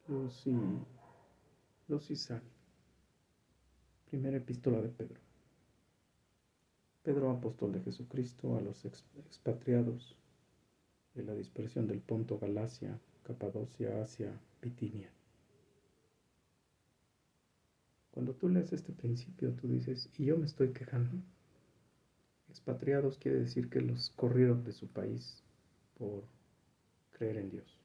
Luz y, luz y sal. Primera epístola de Pedro. Pedro, apóstol de Jesucristo, a los expatriados de la dispersión del Ponto, Galacia, Capadocia, Asia, Bitinia. Cuando tú lees este principio, tú dices, y yo me estoy quejando. Expatriados quiere decir que los corrieron de su país por creer en Dios.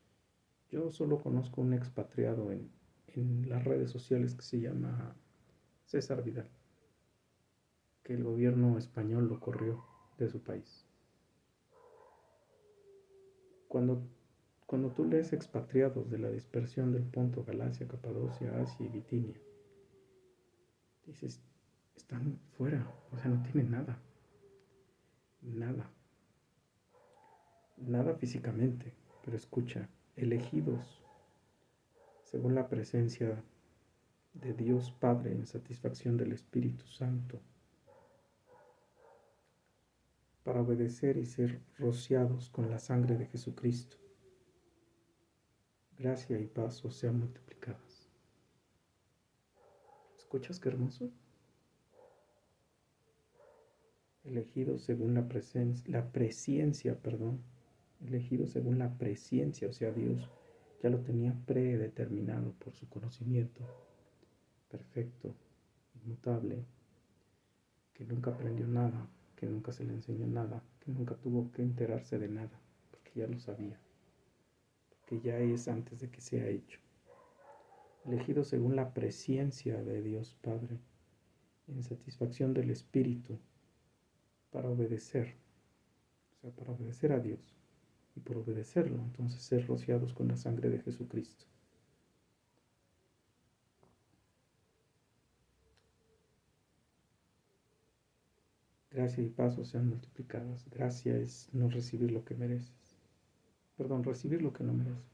Yo solo conozco un expatriado en las redes sociales que se llama César Vidal, que el gobierno español lo corrió de su país. Cuando, cuando tú lees expatriados de la dispersión del Ponto, Galacia, Capadocia, Asia y Bitinia, dices, están fuera, o sea, no tienen nada, nada, nada físicamente, pero escucha, elegidos según la presencia de Dios Padre en satisfacción del Espíritu Santo, para obedecer y ser rociados con la sangre de Jesucristo. Gracia y paz os sean multiplicadas. ¿Escuchas qué hermoso? Elegidos según la presciencia, elegidos según la presciencia, o sea, Dios ya lo tenía predeterminado por su conocimiento perfecto, inmutable, que nunca aprendió nada, que nunca se le enseñó nada, que nunca tuvo que enterarse de nada, porque ya lo sabía, porque ya es antes de que sea hecho. Elegido según la presciencia de Dios Padre, en satisfacción del Espíritu, para obedecer, o sea, para obedecer a Dios, y por obedecerlo, entonces ser rociados con la sangre de Jesucristo. Gracia y paz os sean multiplicadas. Gracia es no recibir lo que mereces. Perdón, recibir lo que no mereces.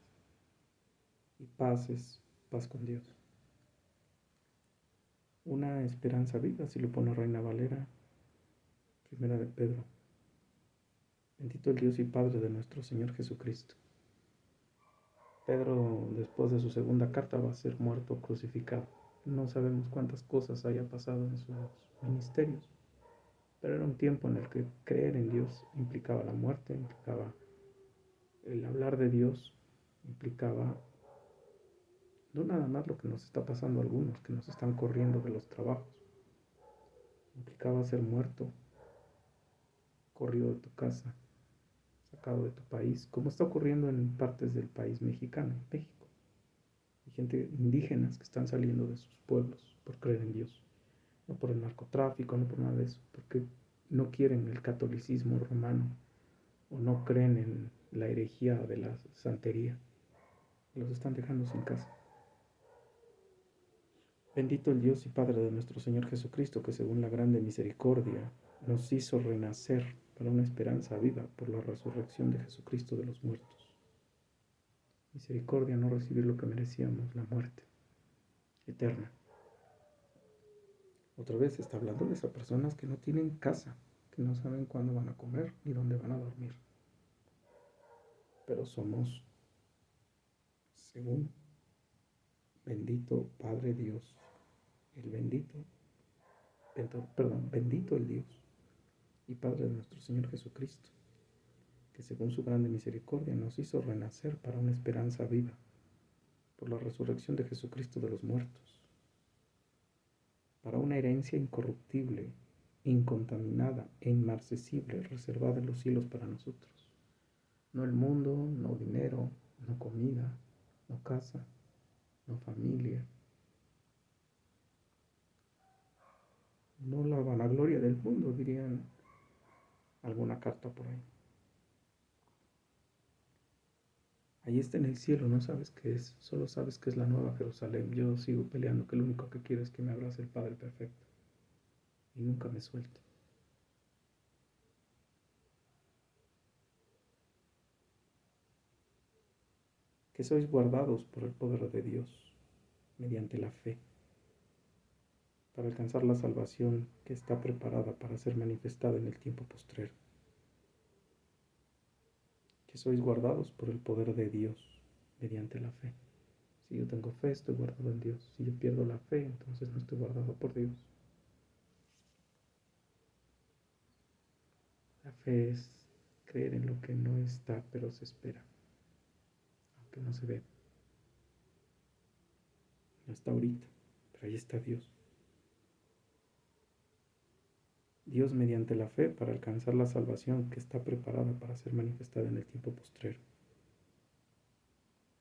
Y paz es paz con Dios. Una esperanza viva, si lo pone Reina Valera, primera de Pedro. Bendito el Dios y Padre de nuestro Señor Jesucristo. Pedro, después de su segunda carta, va a ser muerto, crucificado. No sabemos cuántas cosas haya pasado en sus ministerios, pero era un tiempo en el que creer en Dios implicaba la muerte, implicaba el hablar de Dios, implicaba no nada más lo que nos está pasando a algunos, que nos están corriendo de los trabajos, implicaba ser muerto, corrido de tu casa, sacado de tu país, como está ocurriendo en partes del país mexicano, en México. Hay gente indígenas que están saliendo de sus pueblos por creer en Dios, no por el narcotráfico, no por nada de eso, porque no quieren el catolicismo romano o no creen en la herejía de la santería. Los están dejando sin casa. Bendito el Dios y Padre de nuestro Señor Jesucristo, que según la grande misericordia nos hizo renacer para una esperanza viva por la resurrección de Jesucristo de los muertos. Misericordia, no recibir lo que merecíamos, la muerte eterna. Otra vez está hablando de esas personas que no tienen casa, que no saben cuándo van a comer ni dónde van a dormir. Pero somos, según bendito Padre Dios, el bendito, bendito el Dios y Padre de nuestro Señor Jesucristo, que según su grande misericordia nos hizo renacer para una esperanza viva, por la resurrección de Jesucristo de los muertos, para una herencia incorruptible, incontaminada e inmarcesible, reservada en los cielos para nosotros. No el mundo, no dinero, no comida, no casa, no familia, no la vanagloria del mundo, dirían alguna carta por ahí. Ahí está en el cielo, no sabes qué es, solo sabes que es la nueva Jerusalén. Yo sigo peleando que lo único que quiero es que me abrace el Padre perfecto y nunca me suelte. Que sois guardados por el poder de Dios mediante la fe para alcanzar la salvación que está preparada para ser manifestada en el tiempo postrero. Que sois guardados por el poder de Dios mediante la fe. Si yo tengo fe, estoy guardado en Dios. Si yo pierdo la fe, entonces no estoy guardado por Dios. La fe es creer en lo que no está, pero se espera, aunque no se ve. No está ahorita, pero ahí está Dios. Dios mediante la fe para alcanzar la salvación que está preparada para ser manifestada en el tiempo postrero.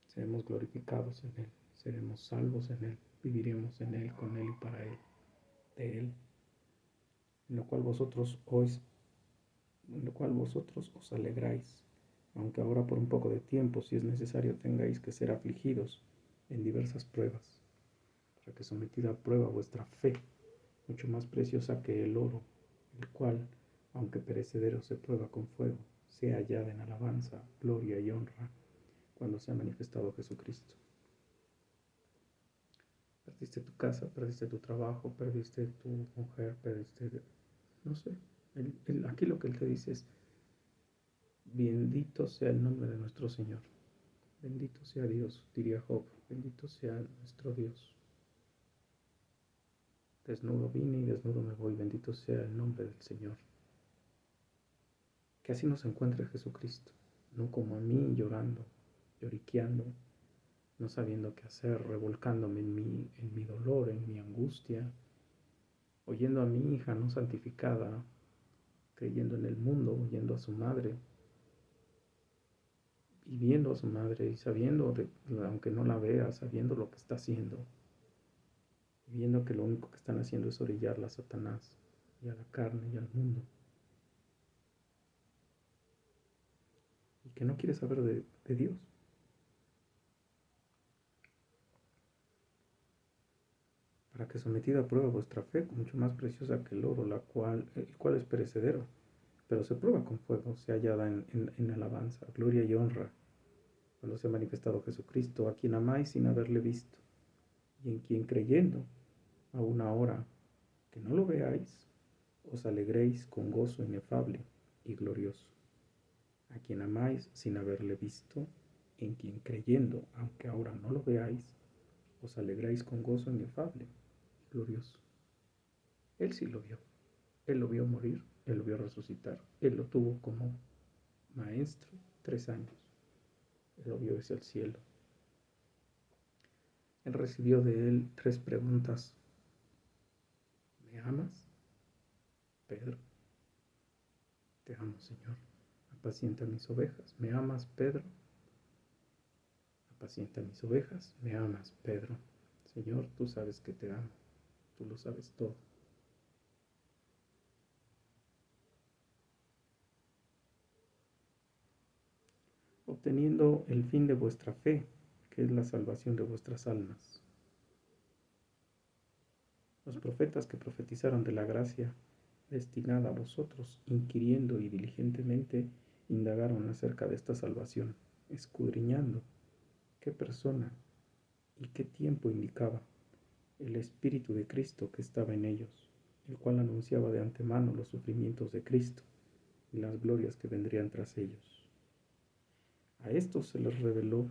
Seremos glorificados en Él, seremos salvos en Él, viviremos en Él, con Él y para Él, de Él, en lo cual vosotros os alegráis, aunque ahora por un poco de tiempo, si es necesario, tengáis que ser afligidos en diversas pruebas, para que sometida a prueba vuestra fe, mucho más preciosa que el oro, el cual, aunque perecedero se prueba con fuego, sea hallada en alabanza, gloria y honra, cuando sea manifestado Jesucristo. Perdiste tu casa, perdiste tu trabajo, perdiste tu mujer, perdiste, no sé. Aquí lo que él te dice es, bendito sea el nombre de nuestro Señor. Bendito sea Dios, diría Job, bendito sea nuestro Dios. Desnudo vine y desnudo me voy, bendito sea el nombre del Señor. Que así nos encuentre Jesucristo, no como a mí llorando, lloriqueando, no sabiendo qué hacer, revolcándome en mi dolor, en mi angustia, oyendo a mi hija no santificada, creyendo en el mundo, oyendo a su madre, y viendo a su madre y sabiendo, aunque no la vea, sabiendo lo que está haciendo, y viendo que lo único que están haciendo es orillarla a Satanás y a la carne y al mundo, y que no quiere saber de Dios. Para que sometida a prueba vuestra fe, mucho más preciosa que el oro, el cual es perecedero, pero se prueba con fuego, sea hallada en alabanza, gloria y honra, cuando se ha manifestado Jesucristo, a quien amáis sin haberle visto, y en quien creyendo, aún ahora que no lo veáis, os alegréis con gozo inefable y glorioso, a quien amáis sin haberle visto, en quien creyendo, aunque ahora no lo veáis, os alegráis con gozo inefable y glorioso. Él sí lo vio. Él lo vio morir, él lo vio resucitar, él lo tuvo como maestro 3 años, él lo vio hacia el cielo. Él recibió de él 3 preguntas. ¿Me amas, Pedro? Te amo, Señor. Apacienta mis ovejas. ¿Me amas, Pedro? Apacienta mis ovejas. ¿Me amas, Pedro? Señor, tú sabes que te amo. Tú lo sabes todo. Obteniendo el fin de vuestra fe, que es la salvación de vuestras almas. Los profetas que profetizaron de la gracia destinada a vosotros, inquiriendo y diligentemente indagaron acerca de esta salvación, escudriñando qué persona y qué tiempo indicaba el Espíritu de Cristo que estaba en ellos, el cual anunciaba de antemano los sufrimientos de Cristo y las glorias que vendrían tras ellos. A estos se les reveló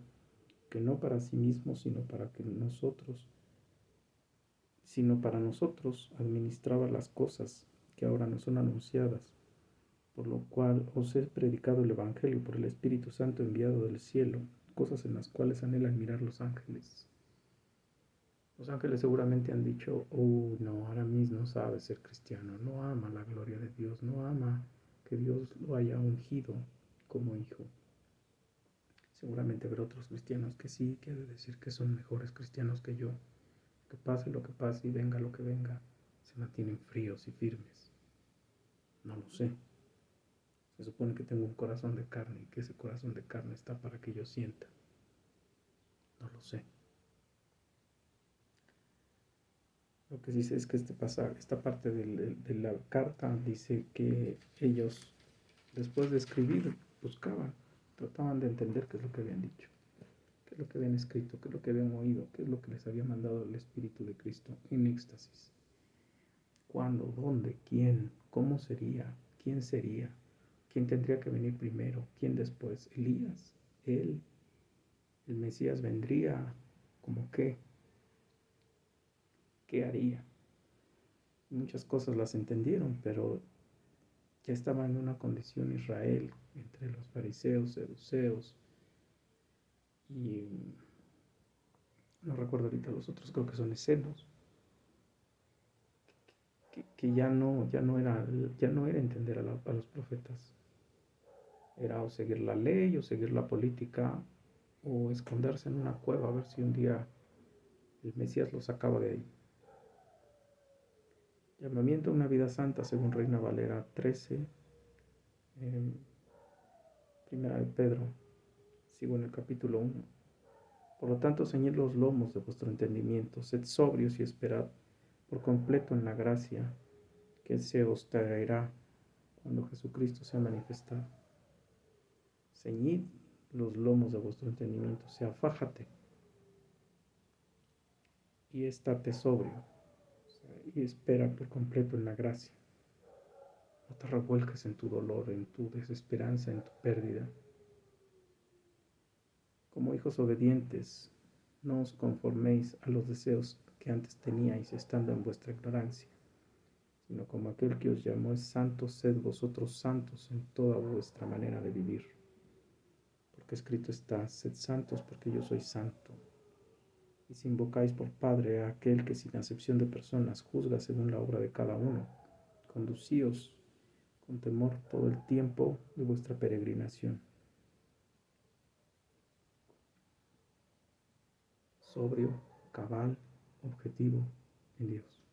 que no para sí mismos, sino para nosotros administraba las cosas que ahora nos son anunciadas, por lo cual os he predicado el Evangelio por el Espíritu Santo enviado del cielo, cosas en las cuales anhelan mirar los ángeles. Los ángeles seguramente han dicho, oh no, Aramis no sabe ser cristiano, no ama la gloria de Dios, no ama que Dios lo haya ungido como hijo. Seguramente habrá otros cristianos que sí, que ha de decir que son mejores cristianos que yo, que pase lo que pase y venga lo que venga, se mantienen fríos y firmes. No lo sé. Se supone que tengo un corazón de carne y que ese corazón de carne está para que yo sienta. No lo sé. Lo que dice es que esta parte de la carta dice que ellos, después de escribir, buscaban, trataban de entender qué es lo que habían dicho, qué es lo que habían escrito, qué es lo que habían oído, qué es lo que les había mandado el Espíritu de Cristo en éxtasis. ¿Cuándo? ¿Dónde? ¿Quién? ¿Cómo sería? ¿Quién sería? ¿Quién tendría que venir primero? ¿Quién después? ¿Elías? ¿Él? ¿El Mesías vendría como qué haría. Muchas cosas las entendieron, pero ya estaba en una condición Israel entre los fariseos, saduceos y no recuerdo ahorita los otros, creo que son esenios, que ya no era entender a los profetas. Era o seguir la ley o seguir la política o esconderse en una cueva a ver si un día el Mesías lo sacaba de ahí. Llamamiento a una vida santa según Reina Valera 13, primera de Pedro, sigo en el capítulo 1. Por lo tanto, ceñid los lomos de vuestro entendimiento, sed sobrios y esperad por completo en la gracia que se os traerá cuando Jesucristo sea manifestado. Ceñid los lomos de vuestro entendimiento, o sea, fájate y estate sobrio, o sea, y espera por completo en la gracia. No te revuelques en tu dolor, en tu desesperanza, en tu pérdida. Como hijos obedientes, no os conforméis a los deseos que antes teníais estando en vuestra ignorancia, sino como aquel que os llamó es santo, sed vosotros santos en toda vuestra manera de vivir. Porque escrito está, sed santos porque yo soy santo. Y si invocáis por Padre a aquel que sin acepción de personas juzga según la obra de cada uno, conducíos con temor todo el tiempo de vuestra peregrinación. Sobrio, cabal, objetivo en Dios,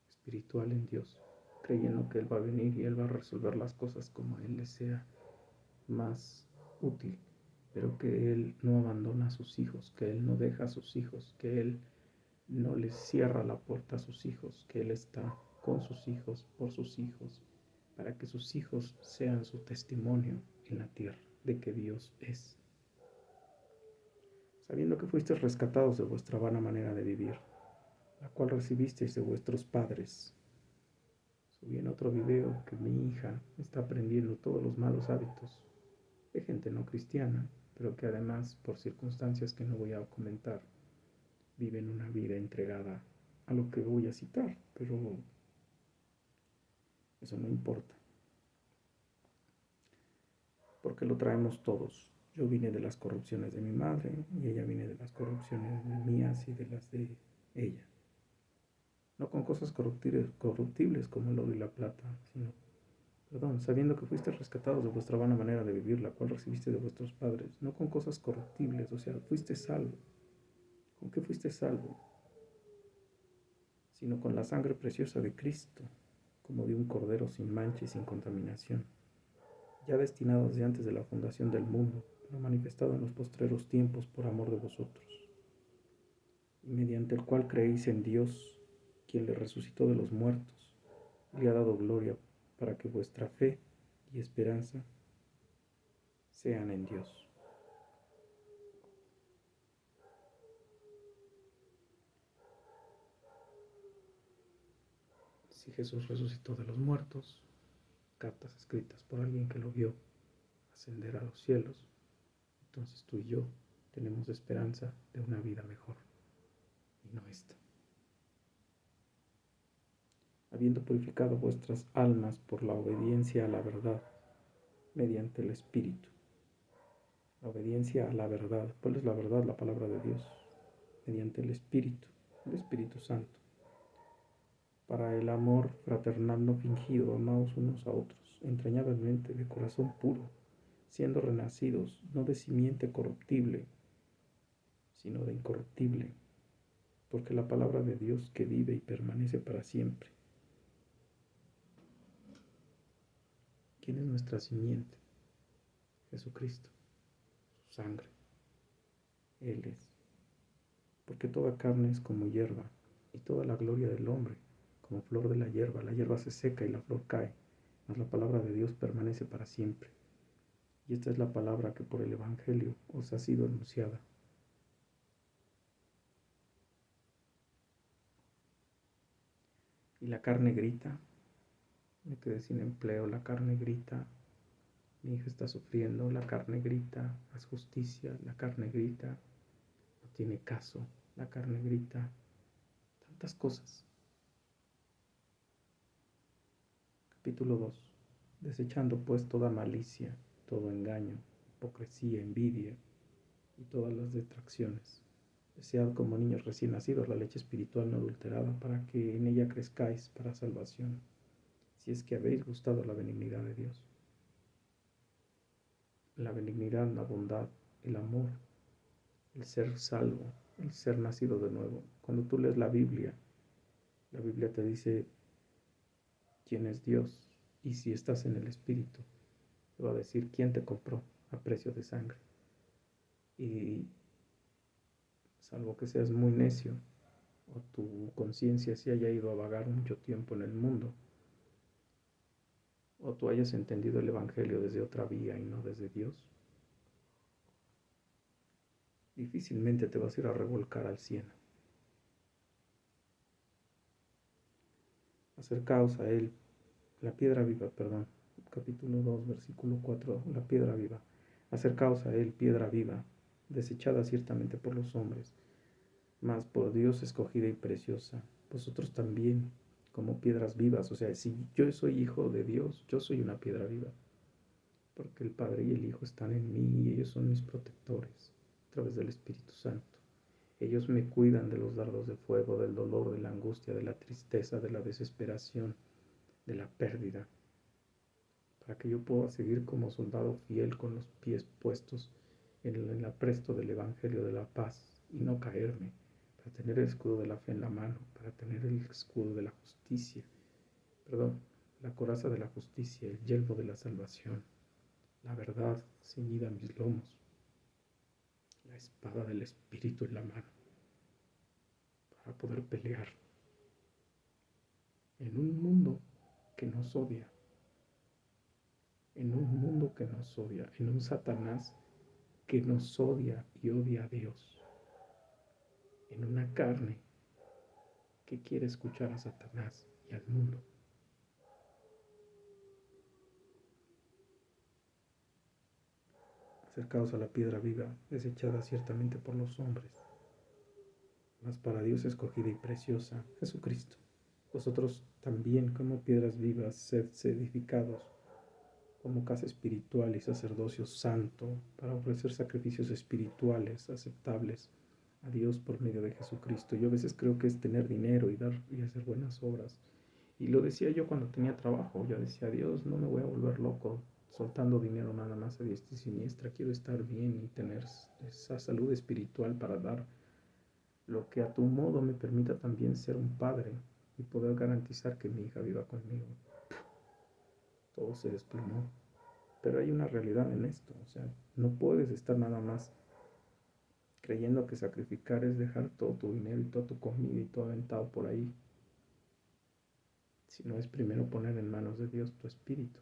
espiritual en Dios, creyendo que Él va a venir y Él va a resolver las cosas como a Él le sea más útil, pero que Él no abandona a sus hijos, que Él no deja a sus hijos, que Él no les cierra la puerta a sus hijos, que Él está con sus hijos, por sus hijos, para que sus hijos sean su testimonio en la tierra de que Dios es. Sabiendo que fuisteis rescatados de vuestra vana manera de vivir, la cual recibisteis de vuestros padres. Subí en otro video que mi hija está aprendiendo todos los malos hábitos de gente no cristiana, pero que además, por circunstancias que no voy a comentar, viven una vida entregada a lo que voy a citar, pero eso no importa, porque lo traemos todos. Yo vine de las corrupciones de mi madre y ella viene de las corrupciones mías y de las de ella. No con cosas corruptibles como el oro y la plata, sino, sabiendo que fuiste rescatados de vuestra vana manera de vivir, la cual recibiste de vuestros padres, no con cosas corruptibles, o sea, fuiste salvo. ¿Con qué fuiste salvo? Sino con la sangre preciosa de Cristo, como de un cordero sin mancha y sin contaminación, ya destinado desde antes de la fundación del mundo, pero manifestado en los postreros tiempos por amor de vosotros, y mediante el cual creéis en Dios, quien le resucitó de los muertos, y le ha dado gloria, para que vuestra fe y esperanza sean en Dios. Si Jesús resucitó de los muertos, cartas escritas por alguien que lo vio ascender a los cielos, entonces tú y yo tenemos esperanza de una vida mejor, y no esta. Habiendo purificado vuestras almas por la obediencia a la verdad, mediante el Espíritu. La obediencia a la verdad. ¿Cuál es la verdad? La palabra de Dios. Mediante el Espíritu Santo. Para el amor fraternal no fingido, amaos unos a otros, entrañablemente, de corazón puro, siendo renacidos, no de simiente corruptible, sino de incorruptible, porque la palabra de Dios que vive y permanece para siempre. ¿Quién es nuestra simiente? Jesucristo, su sangre. Él es. Porque toda carne es como hierba, y toda la gloria del hombre como flor de la hierba se seca y la flor cae, mas la palabra de Dios permanece para siempre. Y esta es la palabra que por el Evangelio os ha sido anunciada. Y la carne grita, me quedé sin empleo, la carne grita, mi hija está sufriendo, la carne grita, haz justicia, la carne grita, no tiene caso, la carne grita, tantas cosas. Capítulo 2. Desechando pues toda malicia, todo engaño, hipocresía, envidia y todas las detracciones. Desead como niños recién nacidos la leche espiritual no adulterada, para que en ella crezcáis para salvación, si es que habéis gustado la benignidad de Dios. La benignidad, la bondad, el amor, el ser salvo, el ser nacido de nuevo. Cuando tú lees la Biblia te dice quién es Dios, y si estás en el Espíritu, te va a decir quién te compró a precio de sangre. Y salvo que seas muy necio, o tu conciencia se haya ido a vagar mucho tiempo en el mundo, o tú hayas entendido el Evangelio desde otra vía y no desde Dios, difícilmente te vas a ir a revolcar al cielo. Acercaos a él, la piedra viva, capítulo 2, versículo 4, la piedra viva. Acercaos a él, piedra viva, desechada ciertamente por los hombres, mas por Dios escogida y preciosa. Vosotros también, como piedras vivas, o sea, si yo soy hijo de Dios, yo soy una piedra viva, porque el Padre y el Hijo están en mí y ellos son mis protectores a través del Espíritu Santo. Ellos me cuidan de los dardos de fuego, del dolor, de la angustia, de la tristeza, de la desesperación, de la pérdida, para que yo pueda seguir como soldado fiel con los pies puestos en el apresto del Evangelio de la paz y no caerme, para tener el escudo de la fe en la mano, para tener el escudo de la justicia, la coraza de la justicia, el yelmo de la salvación, la verdad ceñida a mis lomos, la espada del Espíritu en la mano, para poder pelear en un mundo que nos odia, en un mundo que nos odia, en un Satanás que nos odia y odia a Dios, en una carne que quiere escuchar a Satanás y al mundo. Acercaos a la piedra viva, desechada ciertamente por los hombres, mas para Dios escogida y preciosa, Jesucristo. Vosotros también, como piedras vivas, sed edificados como casa espiritual y sacerdocio santo, para ofrecer sacrificios espirituales aceptables a Dios por medio de Jesucristo. Yo a veces creo que es tener dinero y dar y hacer buenas obras. Y lo decía yo cuando tenía trabajo. Yo decía, Dios, no me voy a volver loco soltando dinero nada más a diestra y siniestra. Quiero estar bien y tener esa salud espiritual para dar lo que a tu modo me permita también ser un padre y poder garantizar que mi hija viva conmigo. Todo se desplomó. Pero hay una realidad en esto. O sea, no puedes estar nada más creyendo que sacrificar es dejar todo tu dinero y toda tu comida y todo aventado por ahí. Sino es primero poner en manos de Dios tu espíritu,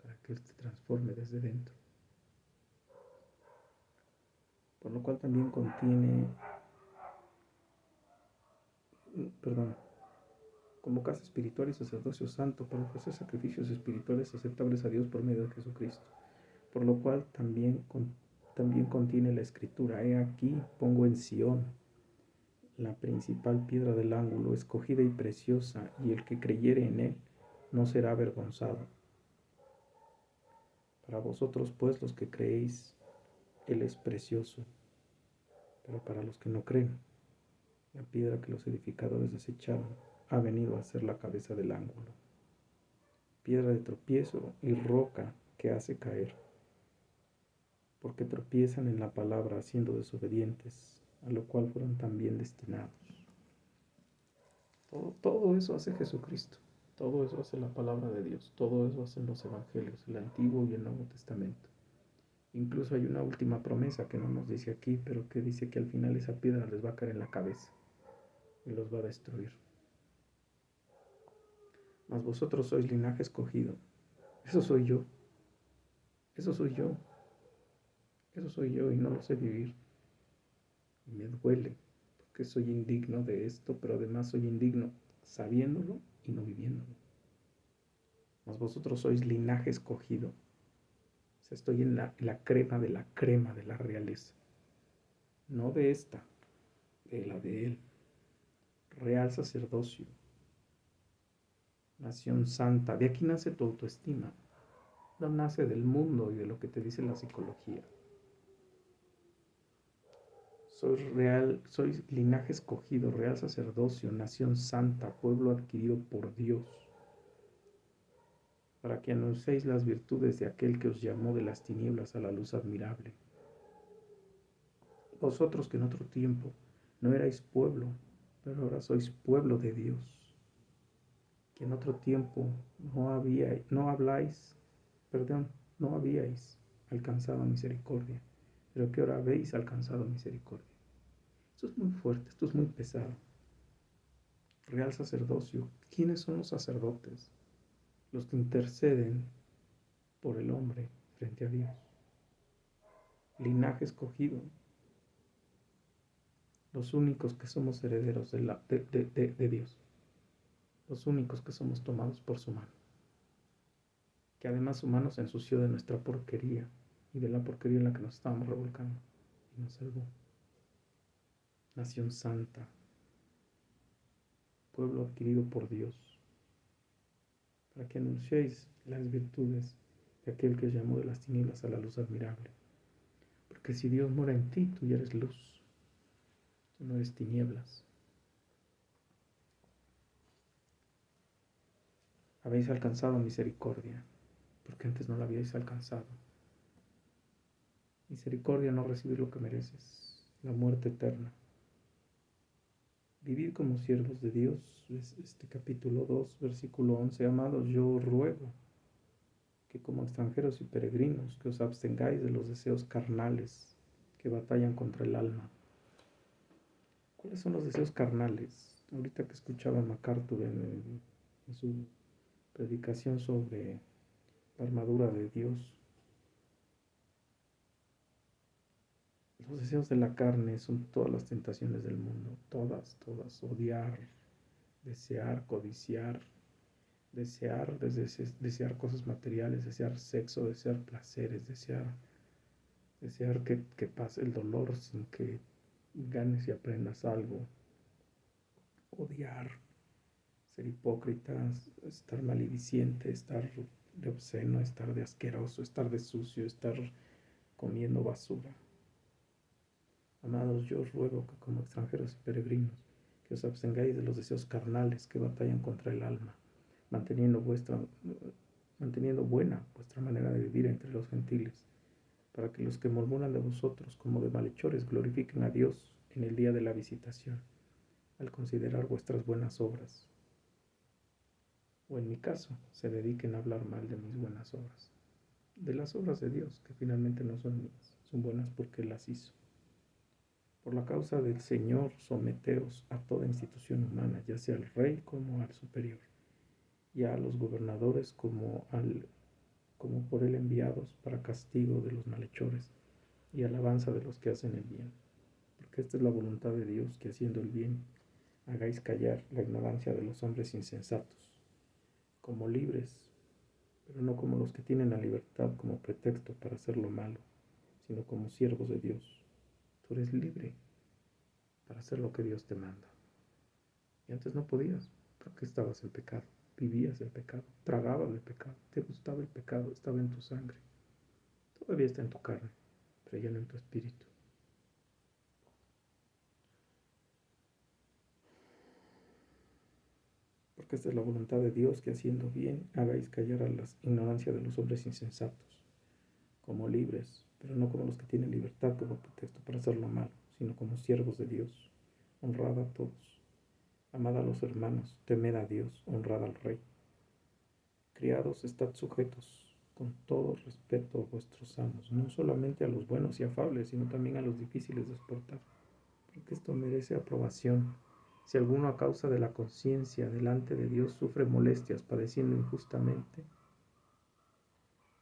para que Él te transforme desde dentro. Por lo cual también contiene, como casa espiritual y sacerdocio santo, para ofrecer sacrificios espirituales aceptables a Dios por medio de Jesucristo. Por lo cual también contiene la escritura: he aquí, pongo en Sión la principal piedra del ángulo, escogida y preciosa, y el que creyere en él no será avergonzado. Para vosotros, pues, los que creéis, él es precioso, pero para los que no creen, la piedra que los edificadores desecharon ha venido a ser la cabeza del ángulo, piedra de tropiezo y roca que hace caer, porque tropiezan en la palabra siendo desobedientes, a lo cual fueron también destinados. Todo eso hace Jesucristo, todo eso hace la palabra de Dios, todo eso hacen los evangelios, el Antiguo y el Nuevo Testamento. Incluso hay una última promesa que no nos dice aquí, pero que dice que al final esa piedra les va a caer en la cabeza y los va a destruir. Mas vosotros sois linaje escogido. Eso soy yo. Eso soy yo. Eso soy yo y no lo sé vivir. Y me duele porque soy indigno de esto, pero además soy indigno sabiéndolo y no viviéndolo. Mas vosotros sois linaje escogido. O sea, estoy en la crema de la realeza. No de esta, la de Él, real sacerdocio, nación santa. De aquí nace tu autoestima, no nace del mundo y de lo que te dice la psicología. Sois linaje escogido, real sacerdocio, nación santa, pueblo adquirido por Dios, para que anunciéis las virtudes de aquel que os llamó de las tinieblas a la luz admirable. Vosotros que en otro tiempo no erais pueblo, pero ahora sois pueblo de Dios, que en otro tiempo no habíais alcanzado misericordia, pero que ahora habéis alcanzado misericordia. Esto es muy fuerte, esto es muy pesado. Real sacerdocio. ¿Quiénes son los sacerdotes? Los que interceden por el hombre frente a Dios. Linaje escogido. Los únicos que somos herederos de Dios. Los únicos que somos tomados por su mano. Que además su mano se ensució de nuestra porquería y de la porquería en la que nos estábamos revolcando y nos salvó. Nación santa. Pueblo adquirido por Dios, para que anunciéis las virtudes de aquel que os llamó de las tinieblas a la luz admirable. Porque si Dios mora en ti, tú ya eres luz, tú no eres tinieblas. Habéis alcanzado misericordia, porque antes no la habíais alcanzado. Misericordia, no recibir lo que mereces, la muerte eterna. Vivid como siervos de Dios, es capítulo 2, versículo 11. Amados, yo ruego que como extranjeros y peregrinos, que os abstengáis de los deseos carnales que batallan contra el alma. ¿Cuáles son los deseos carnales? Ahorita que escuchaba a MacArthur en su predicación sobre la armadura de Dios, los deseos de la carne son todas las tentaciones del mundo, todas, odiar, desear, codiciar, desear cosas materiales, desear sexo, desear placeres, desear que pase el dolor sin que ganes y aprendas algo, odiar, ser hipócritas, estar malediciente, estar de obsceno, estar de asqueroso, estar de sucio, estar comiendo basura. Amados, yo os ruego que como extranjeros y peregrinos, que os abstengáis de los deseos carnales que batallan contra el alma, manteniendo buena vuestra manera de vivir entre los gentiles, para que los que murmuran de vosotros como de malhechores glorifiquen a Dios en el día de la visitación, al considerar vuestras buenas obras. O en mi caso, se dediquen a hablar mal de mis buenas obras, de las obras de Dios, que finalmente no son mías, son buenas porque Él las hizo. Por la causa del Señor, someteos a toda institución humana, ya sea al rey como al superior, y a los gobernadores como por él enviados para castigo de los malhechores y alabanza de los que hacen el bien. Porque esta es la voluntad de Dios, que haciendo el bien hagáis callar la ignorancia de los hombres insensatos, como libres, pero no como los que tienen la libertad como pretexto para hacer lo malo, sino como siervos de Dios. Tú eres libre para hacer lo que Dios te manda. Y antes no podías, porque estabas en pecado, vivías el pecado, tragabas el pecado, te gustaba el pecado, estaba en tu sangre. Todavía está en tu carne, pero ya no en tu espíritu. Porque esta es la voluntad de Dios, que haciendo bien hagáis callar a la ignorancia de los hombres insensatos, como libres, pero no como los que tienen libertad como pretexto para hacer lo malo, sino como siervos de Dios. Honrad a todos, amad a los hermanos, temed a Dios, honrad al Rey. Criados, estad sujetos con todo respeto a vuestros amos, no solamente a los buenos y afables, sino también a los difíciles de soportar, porque esto merece aprobación. Si alguno a causa de la conciencia delante de Dios sufre molestias padeciendo injustamente,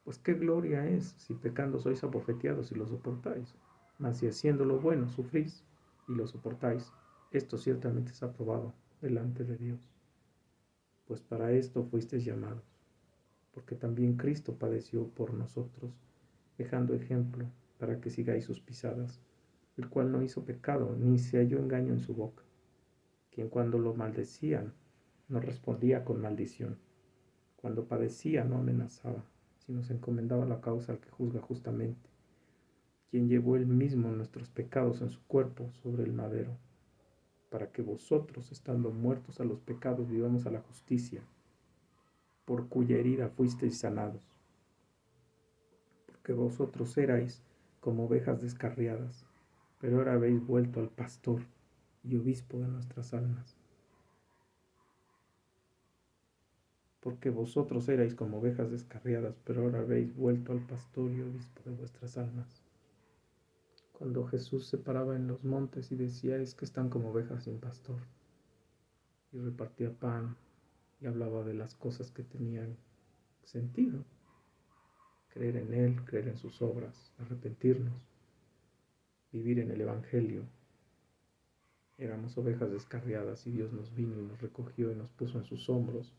pues qué gloria es si pecando sois abofeteados y lo soportáis. Mas si haciendo lo bueno sufrís y lo soportáis, esto ciertamente es aprobado delante de Dios. Pues para esto fuisteis llamados, porque también Cristo padeció por nosotros, dejando ejemplo para que sigáis sus pisadas, el cual no hizo pecado, ni se halló engaño en su boca, quien cuando lo maldecían no respondía con maldición, cuando padecía no amenazaba, sino se encomendaba la causa al que juzga justamente, quien llevó él mismo nuestros pecados en su cuerpo sobre el madero, para que vosotros, estando muertos a los pecados, vivamos a la justicia, por cuya herida fuisteis sanados. Porque vosotros erais como ovejas descarriadas, pero ahora habéis vuelto al pastor y obispo de nuestras almas. Porque vosotros erais como ovejas descarriadas, pero ahora habéis vuelto al pastor y obispo de vuestras almas. Cuando Jesús se paraba en los montes y decía, es que están como ovejas sin pastor, y repartía pan y hablaba de las cosas que tenían sentido, creer en Él, creer en sus obras, arrepentirnos, vivir en el Evangelio. Éramos ovejas descarriadas y Dios nos vino y nos recogió y nos puso en sus hombros.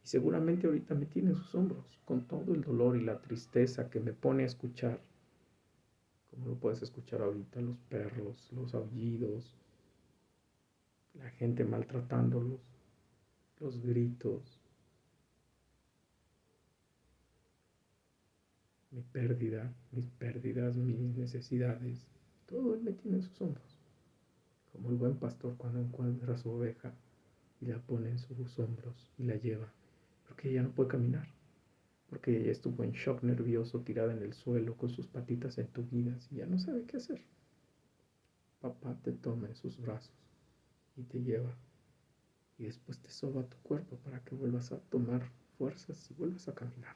Y seguramente ahorita me tiene en sus hombros, con todo el dolor y la tristeza que me pone a escuchar, como lo puedes escuchar ahorita, los perros, los aullidos, la gente maltratándolos, los gritos, mi pérdida, mis pérdidas, mis necesidades, todo Él me tiene en sus hombros. Como el buen pastor cuando encuentra a su oveja y la pone en sus hombros y la lleva, porque ella no puede caminar, porque ella estuvo en shock nervioso, tirada en el suelo, con sus patitas entumidas y ya no sabe qué hacer. Papá te toma en sus brazos y te lleva y después te soba tu cuerpo para que vuelvas a tomar fuerzas y vuelvas a caminar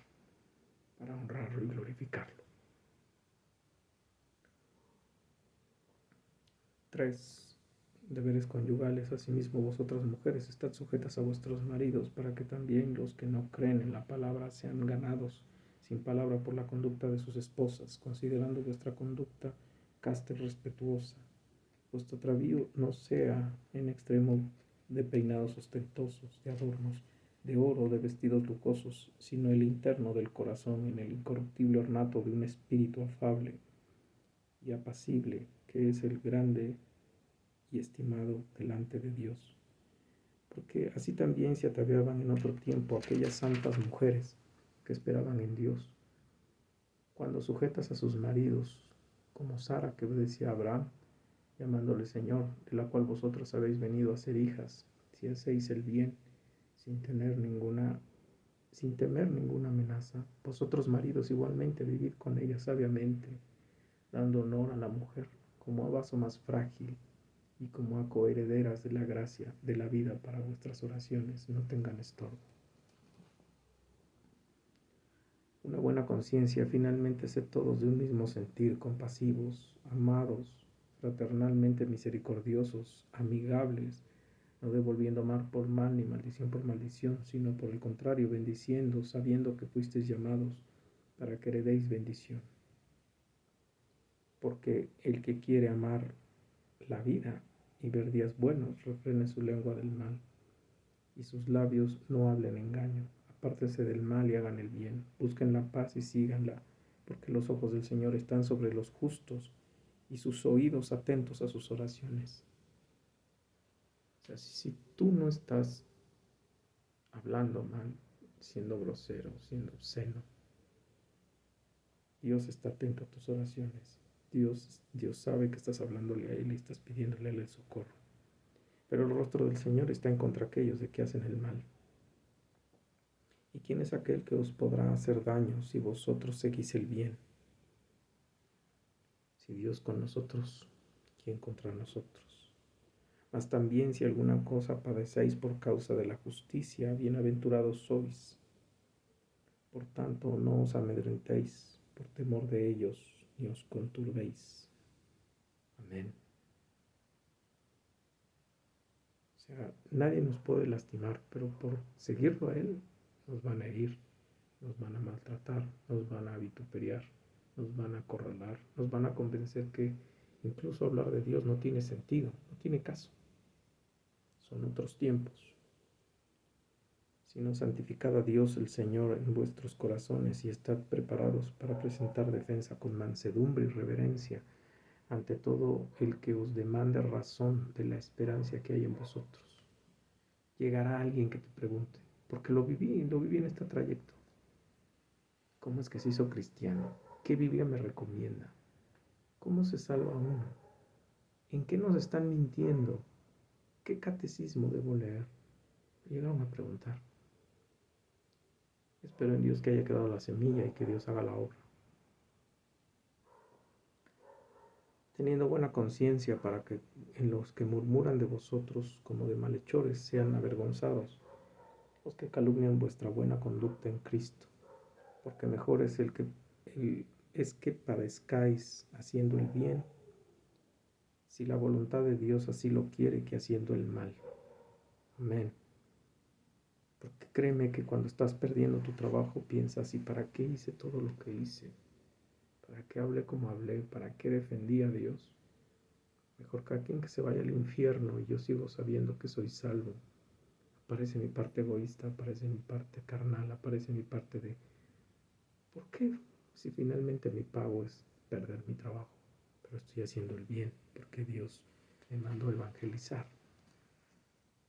para honrarlo y glorificarlo. 3. Deberes conyugales. Asimismo, vosotras mujeres, estad sujetas a vuestros maridos, para que también los que no creen en la palabra sean ganados sin palabra por la conducta de sus esposas, considerando vuestra conducta casta y respetuosa. Vuestro atavío no sea en extremo de peinados ostentosos, de adornos, de oro, de vestidos lujosos, sino el interno del corazón, en el incorruptible ornato de un espíritu afable y apacible, que es el grande y estimado delante de Dios. Porque así también se ataviaban en otro tiempo aquellas santas mujeres que esperaban en Dios, cuando sujetas a sus maridos, como Sara, que obedecía a Abraham, llamándole Señor, de la cual vosotros habéis venido a ser hijas, si hacéis el bien, sin temer ninguna amenaza. Vosotros maridos igualmente vivid con ella sabiamente, dando honor a la mujer como a vaso más frágil y como a coherederas de la gracia de la vida, para vuestras oraciones no tengan estorbo. Una buena conciencia, finalmente, sed todos de un mismo sentir, compasivos, amados, fraternalmente misericordiosos, amigables, no devolviendo mal por mal ni maldición por maldición, sino por el contrario, bendiciendo, sabiendo que fuisteis llamados para que heredéis bendición. Porque el que quiere amar la vida y ver días buenos, refrene su lengua del mal, y sus labios no hablen engaño. Apártense del mal y hagan el bien, busquen la paz y síganla, porque los ojos del Señor están sobre los justos y sus oídos atentos a sus oraciones. O sea, si tú no estás hablando mal, siendo grosero, siendo obsceno, Dios está atento a tus oraciones. Dios sabe que estás hablándole a Él y estás pidiéndole a Él el socorro. Pero el rostro del Señor está en contra de aquellos de que hacen el mal. ¿Y quién es aquel que os podrá hacer daño si vosotros seguís el bien? Si Dios con nosotros, ¿quién contra nosotros? Mas también si alguna cosa padecéis por causa de la justicia, bienaventurados sois. Por tanto, no os amedrentéis por temor de ellos, ni os conturbéis. Amén. O sea, nadie nos puede lastimar, pero por seguirlo a Él, nos van a herir, nos van a maltratar, nos van a vituperiar, nos van a acorralar, nos van a convencer que incluso hablar de Dios no tiene sentido, no tiene caso. Son otros tiempos. Sino santificad a Dios el Señor en vuestros corazones y estad preparados para presentar defensa con mansedumbre y reverencia ante todo el que os demande razón de la esperanza que hay en vosotros. Llegará alguien que te pregunte, porque lo viví en este trayecto. ¿Cómo es que se hizo cristiano? ¿Qué Biblia me recomienda? ¿Cómo se salva uno? ¿En qué nos están mintiendo? ¿Qué catecismo debo leer? Llegaron a preguntar. Espero en Dios que haya quedado la semilla y que Dios haga la obra. Teniendo buena conciencia para que en los que murmuran de vosotros como de malhechores sean avergonzados, los que calumnian vuestra buena conducta en Cristo, porque mejor es es que padezcáis haciendo el bien, si la voluntad de Dios así lo quiere, que haciendo el mal. Amén. Porque créeme que cuando estás perdiendo tu trabajo piensas, ¿y para qué hice todo lo que hice? ¿Para qué hablé como hablé? ¿Para qué defendí a Dios? Mejor cada quien que se vaya al infierno y yo sigo sabiendo que soy salvo. Aparece mi parte egoísta, aparece mi parte carnal, aparece mi parte de ¿por qué? Si finalmente mi pago es perder mi trabajo, pero estoy haciendo el bien, porque Dios me mandó a evangelizar.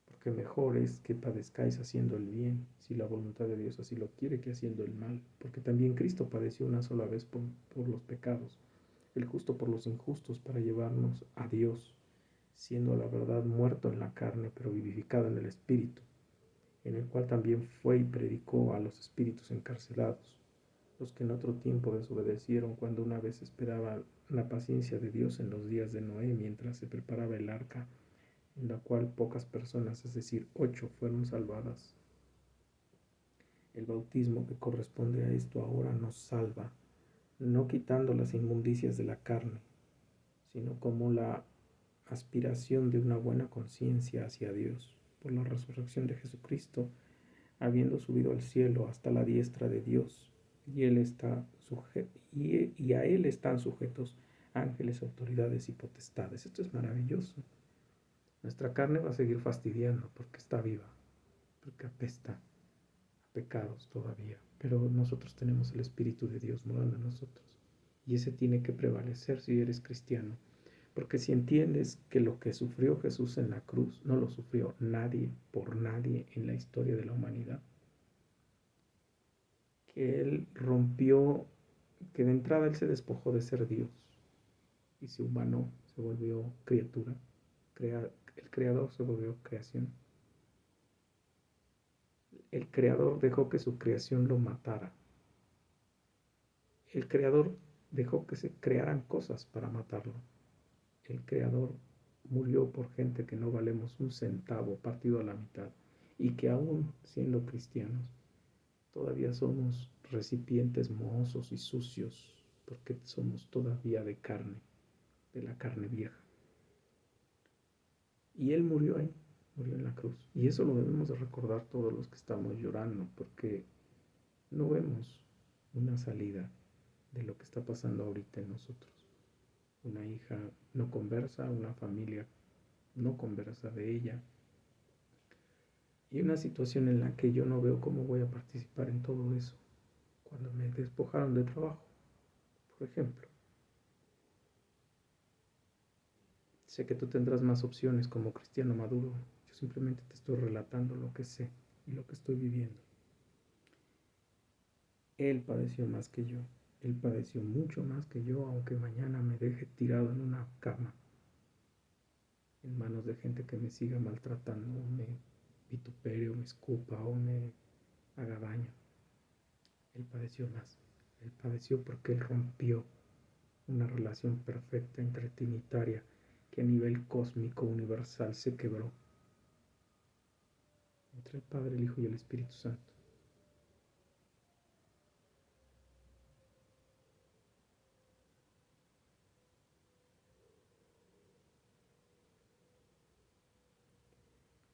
Porque mejor es que padezcáis haciendo el bien, si la voluntad de Dios así lo quiere, que haciendo el mal. Porque también Cristo padeció una sola vez por los pecados, el justo por los injustos, para llevarnos a Dios, siendo a la verdad muerto en la carne, pero vivificado en el Espíritu, en el cual también fue y predicó a los espíritus encarcelados, los que en otro tiempo desobedecieron cuando una vez esperaban la paciencia de Dios en los días de Noé, mientras se preparaba el arca, en la cual pocas personas, es decir, 8, fueron salvadas. El bautismo que corresponde a esto ahora nos salva, no quitando las inmundicias de la carne, sino como la aspiración de una buena conciencia hacia Dios, por la resurrección de Jesucristo, habiendo subido al cielo hasta la diestra de Dios, y a Él están sujetos ángeles, autoridades y potestades. Esto es maravilloso. Nuestra carne va a seguir fastidiando porque está viva, porque apesta a pecados todavía, pero nosotros tenemos el Espíritu de Dios morando en nosotros, y ese tiene que prevalecer si eres cristiano. Porque si entiendes que lo que sufrió Jesús en la cruz no lo sufrió nadie por nadie en la historia de la humanidad, que Él rompió, que de entrada Él se despojó de ser Dios y se humanó, se volvió criatura, el Creador se volvió creación. El Creador dejó que su creación lo matara. El Creador dejó que se crearan cosas para matarlo. El Creador murió por gente que no valemos un centavo partido a la mitad y que aún siendo cristianos todavía somos recipientes mohosos y sucios porque somos todavía de carne, de la carne vieja. Y Él murió ahí, murió en la cruz. Y eso lo debemos de recordar todos los que estamos llorando, porque no vemos una salida de lo que está pasando ahorita en nosotros. Una hija no conversa, una familia no conversa de ella. Y una situación en la que yo no veo cómo voy a participar en todo eso cuando me despojaron de trabajo, por ejemplo. Sé que tú tendrás más opciones como cristiano maduro. Yo simplemente te estoy relatando lo que sé y lo que estoy viviendo. Él padeció más que yo. Él padeció mucho más que yo, aunque mañana me deje tirado en una cama, en manos de gente que me siga maltratando, me vitupere o me escupa o me haga daño. Él padeció más. Él padeció porque Él rompió una relación perfecta intertrinitaria que a nivel cósmico universal se quebró entre el Padre, el Hijo y el Espíritu Santo.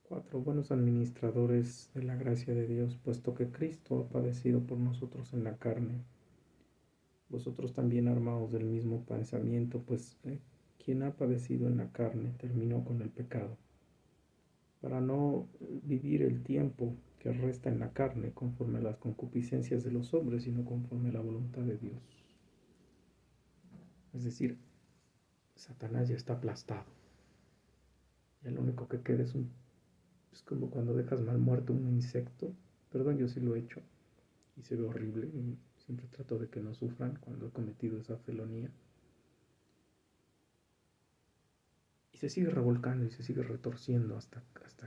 Cuatro buenos administradores de la gracia de Dios, puesto que Cristo ha padecido por nosotros en la carne. Vosotros también armaos del mismo pensamiento, pues quien ha padecido en la carne terminó con el pecado, para no vivir el tiempo que resta en la carne conforme a las concupiscencias de los hombres, sino conforme a la voluntad de Dios. Es decir, Satanás ya está aplastado. Ya lo único que queda es como cuando dejas mal muerto un insecto. Perdón, yo sí lo he hecho y se ve horrible y siempre trato de que no sufran cuando he cometido esa felonía. Y se sigue revolcando y se sigue retorciendo hasta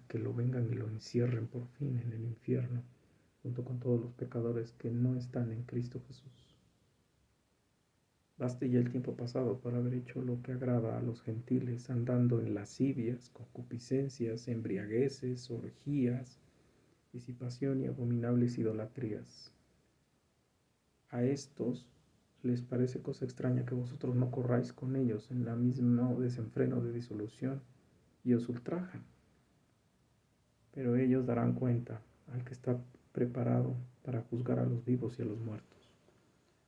que lo vengan y lo encierren por fin en el infierno, junto con todos los pecadores que no están en Cristo Jesús. Baste ya el tiempo pasado para haber hecho lo que agrada a los gentiles, andando en lascivias, concupiscencias, embriagueces, orgías, disipación y abominables idolatrías. A estos les parece cosa extraña que vosotros no corráis con ellos en la misma desenfreno de disolución y os ultrajan. Pero ellos darán cuenta al que está preparado para juzgar a los vivos y a los muertos.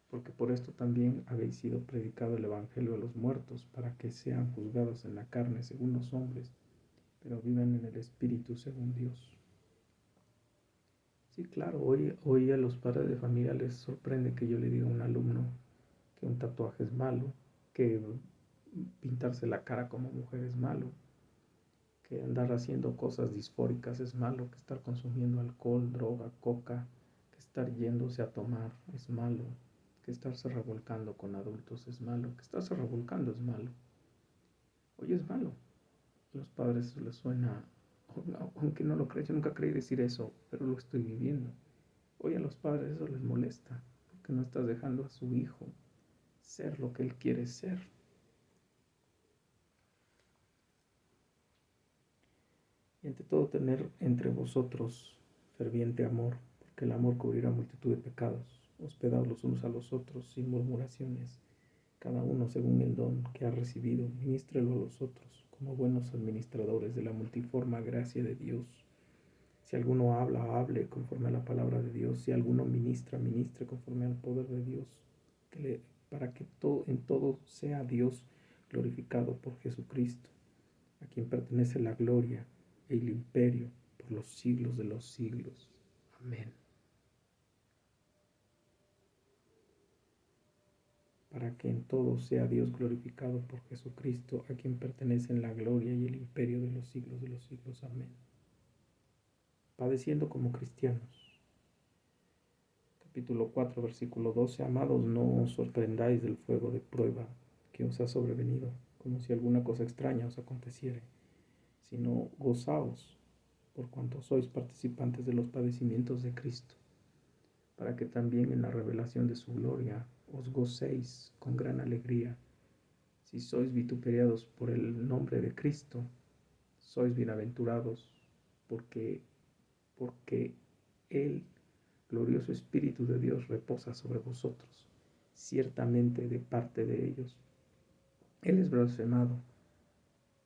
Porque por esto también habéis sido predicado el Evangelio a los muertos, para que sean juzgados en la carne según los hombres, pero vivan en el Espíritu según Dios. Sí, claro, hoy a los padres de familia les sorprende que yo le diga a un alumno que un tatuaje es malo, que pintarse la cara como mujer es malo, que andar haciendo cosas disfóricas es malo, que estar consumiendo alcohol, droga, coca, que estar yéndose a tomar es malo, que estarse revolcando con adultos es malo, que estarse revolcando es malo. Hoy es malo. A los padres eso les suena, aunque no lo crean, yo nunca creí decir eso, pero lo estoy viviendo. Hoy a los padres eso les molesta, porque no estás dejando a su hijo ser lo que él quiere ser. Y ante todo tener entre vosotros ferviente amor, porque el amor cubrirá multitud de pecados. Hospedaos los unos a los otros sin murmuraciones, cada uno según el don que ha recibido, ministrelo a los otros, como buenos administradores de la multiforme gracia de Dios. Si alguno habla, hable conforme a la palabra de Dios. Si alguno ministra, ministre conforme al poder de Dios, para que en todo sea Dios glorificado por Jesucristo, a quien pertenece la gloria y el imperio por los siglos de los siglos. Amén. Para que en todo sea Dios glorificado por Jesucristo, a quien pertenecen la gloria y el imperio de los siglos de los siglos. Amén. Padeciendo como cristianos. Capítulo 4, versículo 12. Amados, no os sorprendáis del fuego de prueba que os ha sobrevenido, como si alguna cosa extraña os aconteciere, sino gozaos por cuanto sois participantes de los padecimientos de Cristo, para que también en la revelación de su gloria os gocéis con gran alegría. Si sois vituperiados por el nombre de Cristo, sois bienaventurados, porque el glorioso Espíritu de Dios reposa sobre vosotros. Ciertamente de parte de ellos Él es blasfemado,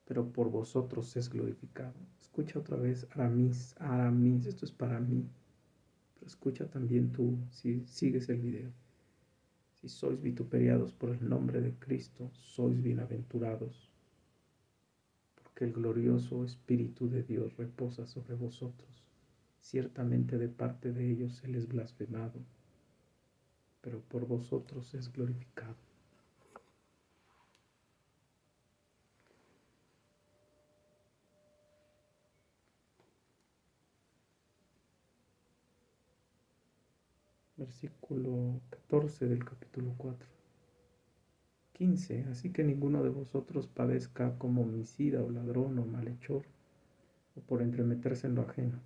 pero por vosotros es glorificado. Escucha otra vez, Aramis, Aramis, esto es para mí, pero escucha también tú si sigues el video. Si sois vituperiados por el nombre de Cristo, sois bienaventurados, porque el glorioso Espíritu de Dios reposa sobre vosotros. Ciertamente de parte de ellos Él es blasfemado, pero por vosotros es glorificado. Versículo 14 del capítulo 4. 15. Así que ninguno de vosotros padezca como homicida o ladrón o malhechor, o por entremeterse en lo ajeno.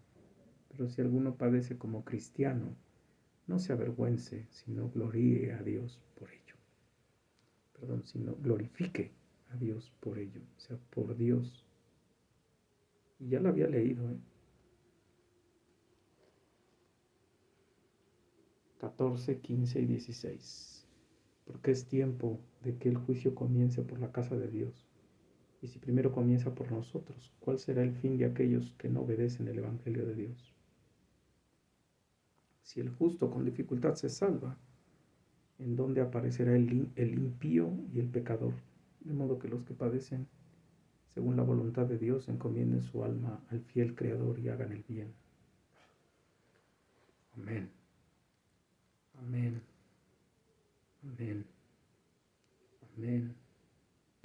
Pero si alguno padece como cristiano, no se avergüence, sino gloríe a Dios por ello. Sino glorifique a Dios por ello, o sea, por Dios. Y ya lo había leído, 14, 15 y 16. Porque es tiempo de que el juicio comience por la casa de Dios. Y si primero comienza por nosotros, ¿cuál será el fin de aquellos que no obedecen el Evangelio de Dios? Si el justo con dificultad se salva, ¿en dónde aparecerá el impío y el pecador? De modo que los que padecen según la voluntad de Dios encomienden su alma al fiel Creador y hagan el bien. Amén. Amén. Amén. Amén.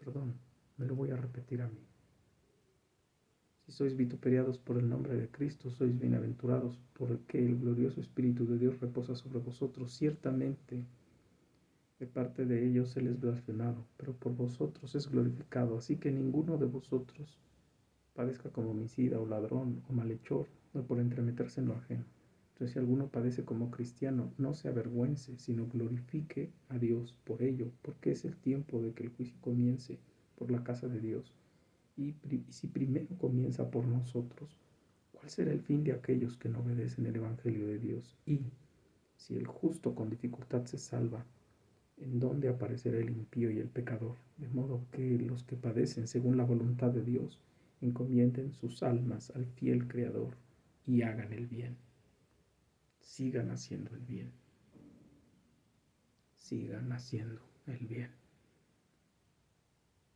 Perdón, me lo voy a repetir a mí. Si sois vituperiados por el nombre de Cristo, sois bienaventurados, porque el glorioso Espíritu de Dios reposa sobre vosotros. Ciertamente, de parte de ellos se les blasfemado, pero por vosotros es glorificado. Así que ninguno de vosotros padezca como homicida o ladrón o malhechor, o por entremeterse en lo ajeno. Entonces, si alguno padece como cristiano, no se avergüence, sino glorifique a Dios por ello, porque es el tiempo de que el juicio comience por la casa de Dios. Y si primero comienza por nosotros, ¿cuál será el fin de aquellos que no obedecen el Evangelio de Dios? Y si el justo con dificultad se salva, ¿en dónde aparecerá el impío y el pecador? De modo que los que padecen según la voluntad de Dios encomienden sus almas al fiel Creador y hagan el bien. Sigan haciendo el bien. Sigan haciendo el bien.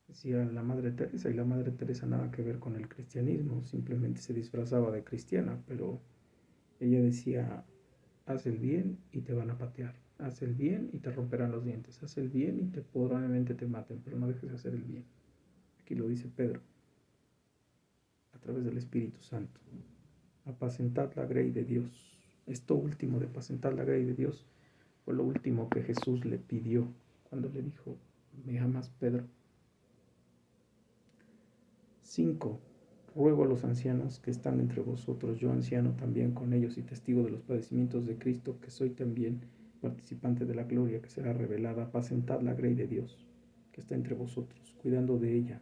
Decía la Madre Teresa, y la Madre Teresa nada que ver con el cristianismo, simplemente se disfrazaba de cristiana, pero ella decía, haz el bien y te van a patear, haz el bien y te romperán los dientes, haz el bien y probablemente te maten, pero no dejes de hacer el bien. Aquí lo dice Pedro, a través del Espíritu Santo. Apacentad la grey de Dios. Esto último de apacentar la grey de Dios fue lo último que Jesús le pidió cuando le dijo, ¿me amas, Pedro? 5. Ruego a los ancianos que están entre vosotros, yo anciano también con ellos y testigo de los padecimientos de Cristo, que soy también participante de la gloria que será revelada. Apacentad la grey de Dios que está entre vosotros, cuidando de ella,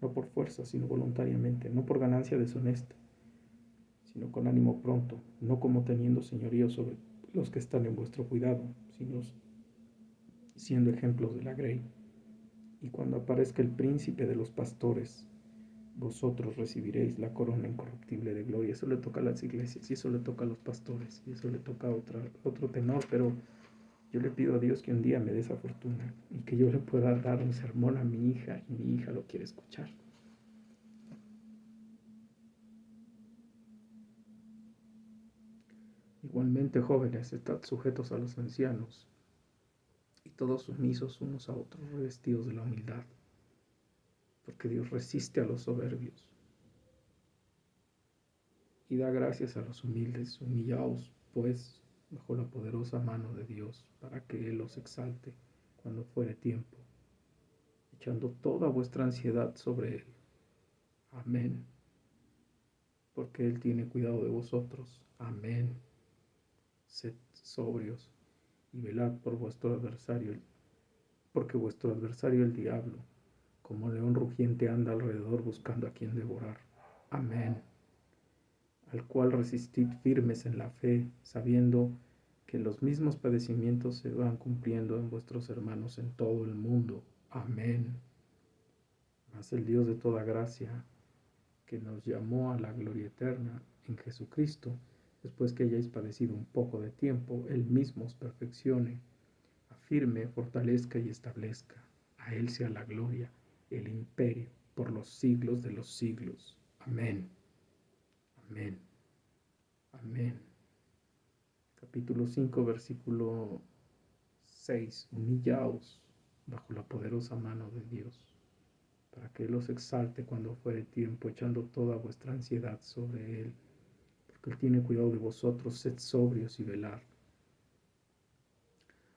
no por fuerza, sino voluntariamente, no por ganancia deshonesta, sino con ánimo pronto, no como teniendo señorío sobre los que están en vuestro cuidado, sino siendo ejemplos de la grey. Y cuando aparezca el príncipe de los pastores, vosotros recibiréis la corona incorruptible de gloria. Eso le toca a las iglesias, y eso le toca a los pastores, y eso le toca a otro tenor, pero yo le pido a Dios que un día me dé esa fortuna y que yo le pueda dar un sermón a mi hija y mi hija lo quiere escuchar. Igualmente, jóvenes, estad sujetos a los ancianos y todos sumisos unos a otros, revestidos de la humildad, porque Dios resiste a los soberbios y da gracias a los humildes. Humillaos, pues, bajo la poderosa mano de Dios, para que Él os exalte cuando fuere tiempo, echando toda vuestra ansiedad sobre Él. Amén. Porque Él tiene cuidado de vosotros. Amén. Sed sobrios y velad por vuestro adversario, porque vuestro adversario el diablo, como león rugiente, anda alrededor buscando a quien devorar. Amén. Al cual resistid firmes en la fe, sabiendo que los mismos padecimientos se van cumpliendo en vuestros hermanos en todo el mundo. Amén. Mas el Dios de toda gracia, que nos llamó a la gloria eterna en Jesucristo, después que hayáis padecido un poco de tiempo, Él mismo os perfeccione, afirme, fortalezca y establezca. A Él sea la gloria, el imperio, por los siglos de los siglos. Amén. Amén. Amén. Capítulo 5, versículo 6. Humillaos bajo la poderosa mano de Dios, para que Él os exalte cuando fuere tiempo, echando toda vuestra ansiedad sobre Él, porque Él tiene cuidado de vosotros. Sed sobrios y velad,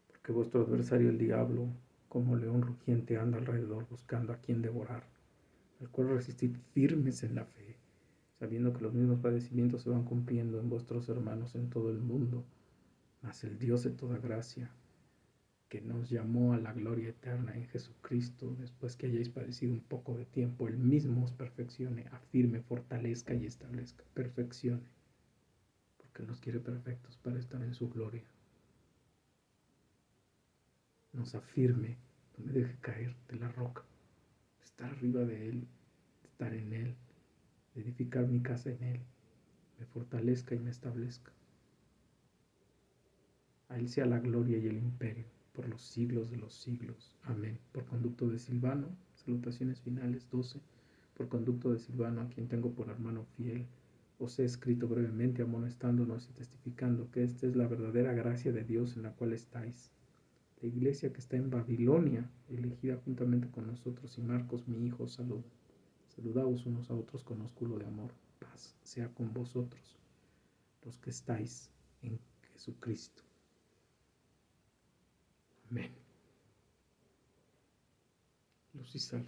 porque vuestro adversario el diablo, como león rugiente, anda alrededor buscando a quien devorar, al cual resistid firmes en la fe, sabiendo que los mismos padecimientos se van cumpliendo en vuestros hermanos en todo el mundo. Mas el Dios de toda gracia, que nos llamó a la gloria eterna en Jesucristo, después que hayáis padecido un poco de tiempo, Él mismo os perfeccione, afirme, fortalezca y establezca. Perfeccione, porque Él nos quiere perfectos para estar en su gloria. Nos afirme, no me deje caer de la roca, de estar arriba de Él, de estar en Él, de edificar mi casa en Él, me fortalezca y me establezca. A Él sea la gloria y el imperio por los siglos de los siglos. Amén. Por conducto de Silvano, salutaciones finales 12. Por conducto de Silvano, a quien tengo por hermano fiel, os he escrito brevemente amonestándonos y testificando que esta es la verdadera gracia de Dios en la cual estáis, la iglesia que está en Babilonia, elegida juntamente con nosotros, y Marcos, mi hijo, saludaos unos a otros con ósculo de amor. Paz sea con vosotros, los que estáis en Jesucristo. Amén. Luz y sal.